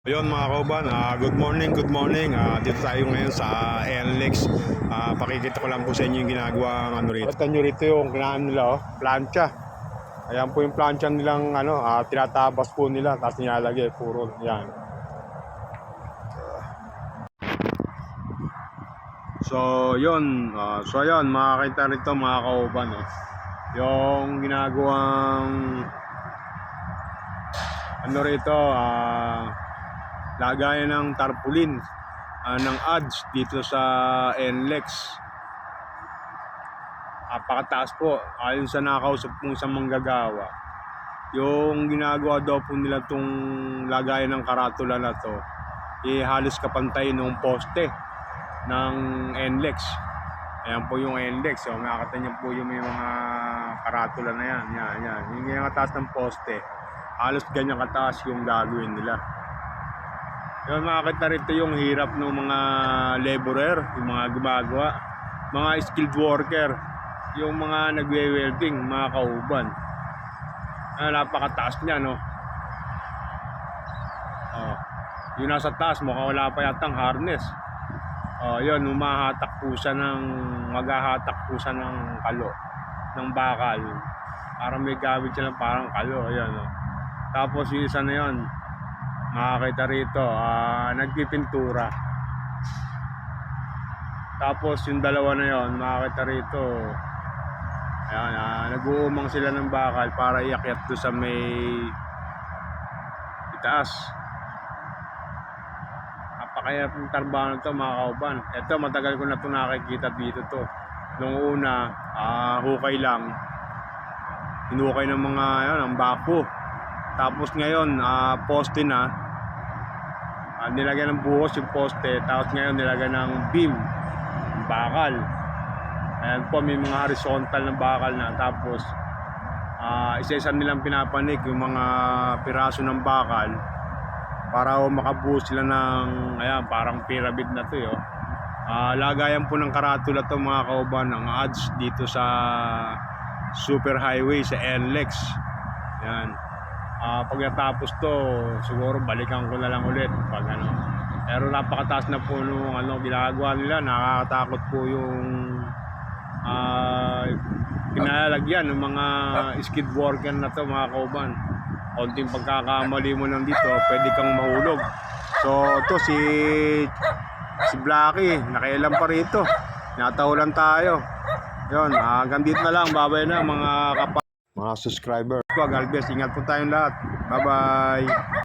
Ayun mga kauban, good morning, good morning. Dito tayo ngayon sa NLEX. Pakikita ko lang po sa inyo yung ginagawa ano rito. Kita nyo rito yung ginaan nila, plancha. Ayan po yung plancha nilang tinatabas po nila, tapos nilalagay, puro yan. So yun, makakita rito mga kauban. Yung ginagawang ano rito, lagayan ng tarpaulin ng ads dito sa NLEX. Napakataas po ayon sa nakausap kong sa manggagawa. Yung ginagawa daw po nila itong lagayan ng karatula na to, halos kapantay ng poste ng NLEX. Ayan po yung NLEX. So makakita niyo po yung may mga karatula na yan. Yan. Yung kataas ng poste, halos ganyan kataas yung gagawin nila. Yun, makakita rito yung hirap ng mga laborer, yung mga gumagawa, mga skilled worker, yung mga nagwe-welding, mga kauban. Napakataas niya, no? Yung nasa taas, mukhang wala pa yatang harness. Yun, maghahatak po siya ng kalo, ng bakal. Parang may gamit siya ng parang kalo, ayan, no? Tapos yung isa na yun, makakita rito, nagpipintura. Tapos yung dalawa na yon, makakita rito, ayan, nag-uumang sila ng bakal para iakyat doon sa may itaas. Napakahirap ng trabaho na ito mga kauban. Ito, matagal ko na ito nakikita dito to. Nung una, hukay lang, hinukay ng mga ng bako. Tapos ngayon, poste na. Nilagyan ng buhos yung poste, tapos ngayon nilagyan ng beam, bakal. Ayan po, may mga horizontal na bakal na. Tapos isa-isa nilang pinapanik yung mga piraso ng bakal para makabuo sila ng, ayan, parang pyramid na to. Lagayan po ng karatula to mga kauban, ng ads dito sa super highway sa NLEX. Yan. Pag natapos to, siguro balikan ko na lang ulit pag ano. Pero napakataas na po nung ginagawa nila. Nakakatakot po yung pinalalagyan ng mga skilled worker na to mga kauban. Konting pagkakamali mo lang dito, pwede kang mahulog. So to si Blacky, nakailan pa rito. Natahulan tayo. Yun, hanggang dito na lang. Babay na mga subscriber. God bless, ingat po tayong lahat. Bye bye.